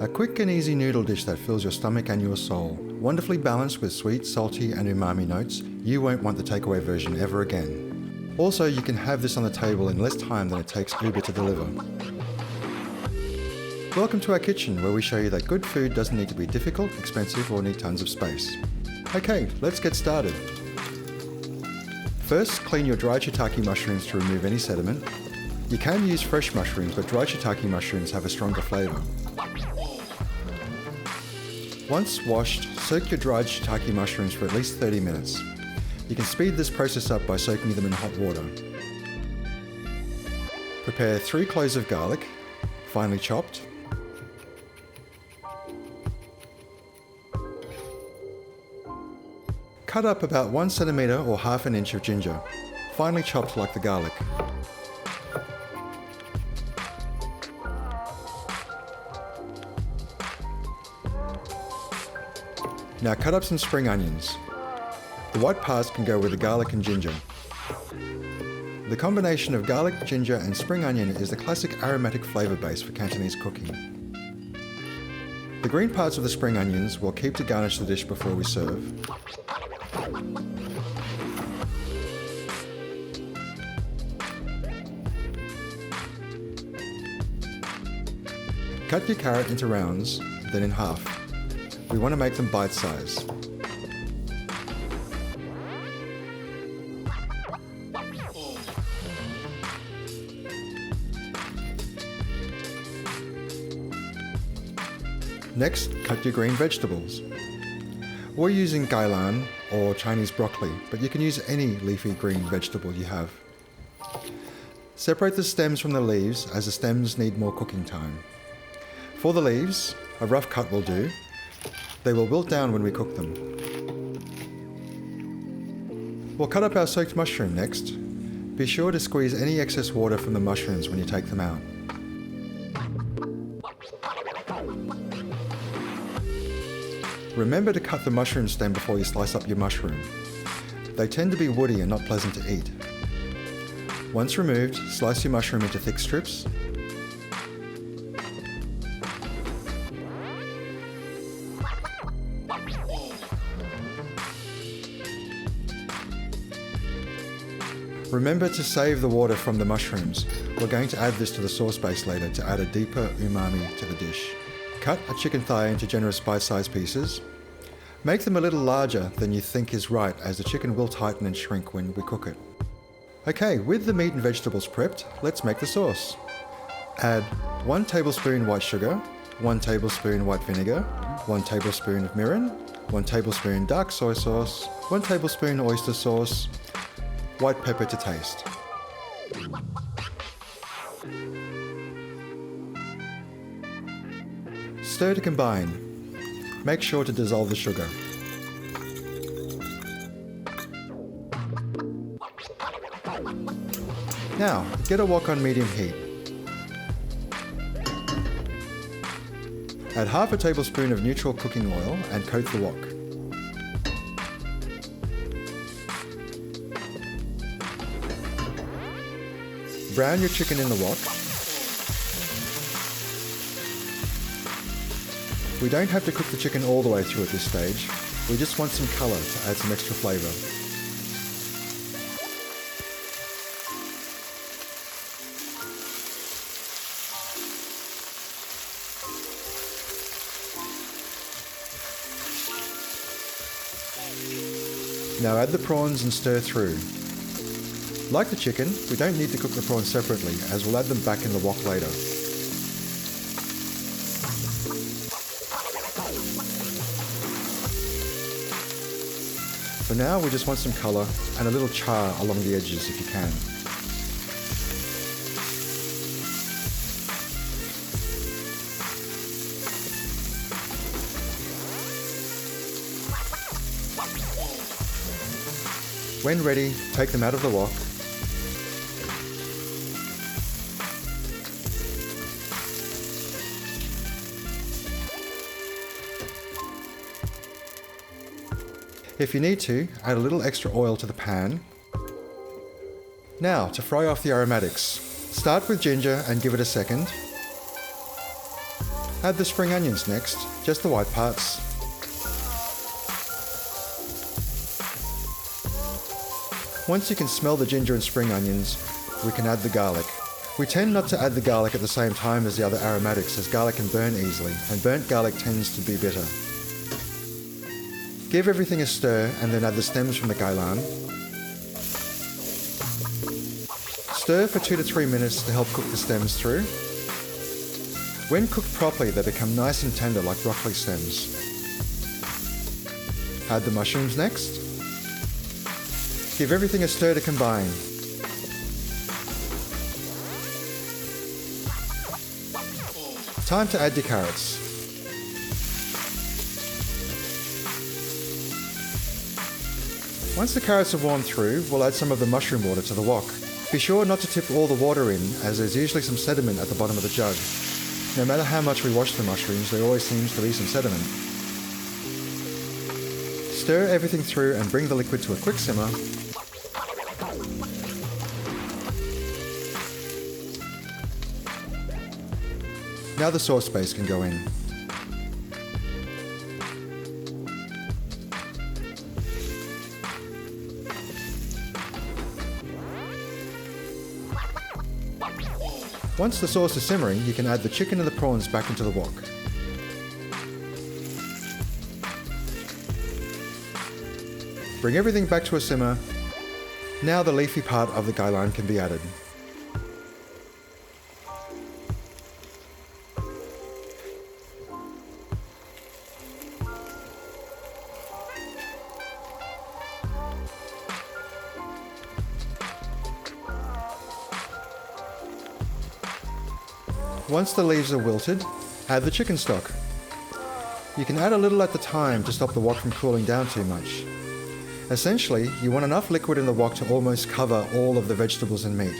A quick and easy noodle dish that fills your stomach and your soul. Wonderfully balanced with sweet, salty and umami notes, you won't want the takeaway version ever again. Also, you can have this on the table in less time than it takes Uber to deliver. Welcome to our kitchen, where we show you that good food doesn't need to be difficult, expensive or need tons of space. Okay, let's get started. First, clean your dried shiitake mushrooms to remove any sediment. You can use fresh mushrooms, but dried shiitake mushrooms have a stronger flavour. Once washed, soak your dried shiitake mushrooms for at least 30 minutes. You can speed this process up by soaking them in hot water. Prepare 3 cloves of garlic, finely chopped. Cut up about 1 centimetre or half an inch of ginger, finely chopped like the garlic. Now cut up some spring onions. The white parts can go with the garlic and ginger. The combination of garlic, ginger and spring onion is the classic aromatic flavour base for Cantonese cooking. The green parts of the spring onions we'll keep to garnish the dish before we serve. Cut your carrot into rounds, then in half. We want to make them bite-sized. Next, cut your green vegetables. We're using gailan or Chinese broccoli, but you can use any leafy green vegetable you have. Separate the stems from the leaves, as the stems need more cooking time. For the leaves, a rough cut will do. They will wilt down when we cook them. We'll cut up our soaked mushroom next. Be sure to squeeze any excess water from the mushrooms when you take them out. Remember to cut the mushroom stem before you slice up your mushroom. They tend to be woody and not pleasant to eat. Once removed, slice your mushroom into thick strips. Remember to save the water from the mushrooms. We're going to add this to the sauce base later to add a deeper umami to the dish. Cut a chicken thigh into generous bite-sized pieces. Make them a little larger than you think is right, as the chicken will tighten and shrink when we cook it. Okay, with the meat and vegetables prepped, let's make the sauce. Add 1 tablespoon white sugar, 1 tablespoon white vinegar, 1 tablespoon of mirin, 1 tablespoon dark soy sauce, 1 tablespoon oyster sauce, white pepper to taste. Stir to combine. Make sure to dissolve the sugar. Now, get a wok on medium heat. Add half a tablespoon of neutral cooking oil and coat the wok. Brown your chicken in the wok. We don't have to cook the chicken all the way through at this stage. We just want some colour to add some extra flavour. Now add the prawns and stir through. Like the chicken, we don't need to cook the prawns separately, as we'll add them back in the wok later. For now, we just want some colour and a little char along the edges if you can. When ready, take them out of the wok. If you need to, add a little extra oil to the pan. Now, to fry off the aromatics. Start with ginger and give it a second. Add the spring onions next, just the white parts. Once you can smell the ginger and spring onions, we can add the garlic. We tend not to add the garlic at the same time as the other aromatics, as garlic can burn easily, and burnt garlic tends to be bitter. Give everything a stir and then add the stems from the gailan. Stir for 2 to 3 minutes to help cook the stems through. When cooked properly, they become nice and tender like broccoli stems. Add the mushrooms next. Give everything a stir to combine. Time to add your carrots. Once the carrots have warmed through, we'll add some of the mushroom water to the wok. Be sure not to tip all the water in, as there's usually some sediment at the bottom of the jug. No matter how much we wash the mushrooms, there always seems to be some sediment. Stir everything through and bring the liquid to a quick simmer. Now the sauce base can go in. Once the sauce is simmering, you can add the chicken and the prawns back into the wok. Bring everything back to a simmer. Now the leafy part of the gailan can be added. Once the leaves are wilted, add the chicken stock. You can add a little at the time to stop the wok from cooling down too much. Essentially, you want enough liquid in the wok to almost cover all of the vegetables and meat.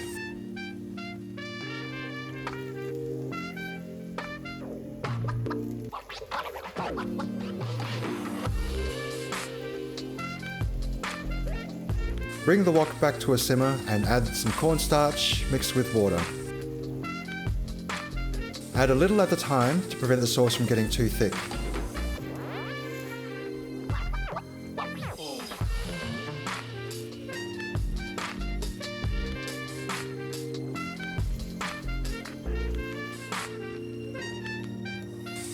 Bring the wok back to a simmer and add some cornstarch mixed with water. Add a little at a time to prevent the sauce from getting too thick.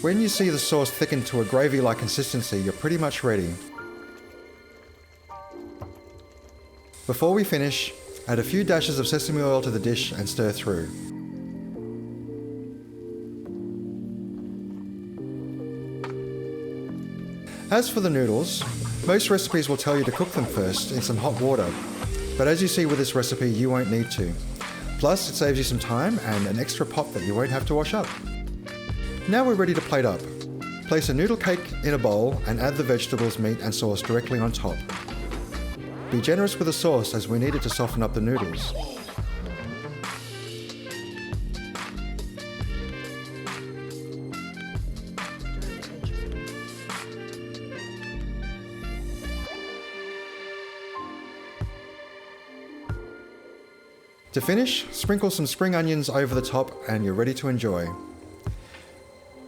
When you see the sauce thicken to a gravy-like consistency, you're pretty much ready. Before we finish, add a few dashes of sesame oil to the dish and stir through. As for the noodles, most recipes will tell you to cook them first in some hot water, but as you see with this recipe, you won't need to. Plus, it saves you some time and an extra pot that you won't have to wash up. Now we're ready to plate up. Place a noodle cake in a bowl and add the vegetables, meat and sauce directly on top. Be generous with the sauce as we need it to soften up the noodles. To finish, sprinkle some spring onions over the top and you're ready to enjoy.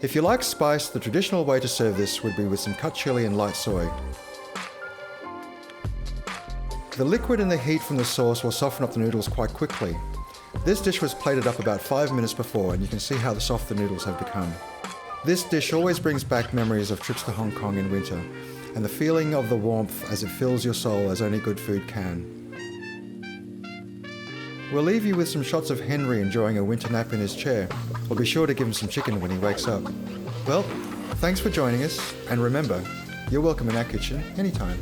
If you like spice, the traditional way to serve this would be with some cut chili and light soy. The liquid and the heat from the sauce will soften up the noodles quite quickly. This dish was plated up about 5 minutes before and you can see how soft the noodles have become. This dish always brings back memories of trips to Hong Kong in winter and the feeling of the warmth as it fills your soul as only good food can. We'll leave you with some shots of Henry enjoying a winter nap in his chair. We'll be sure to give him some chicken when he wakes up. Well, thanks for joining us, and remember, you're welcome in our kitchen anytime.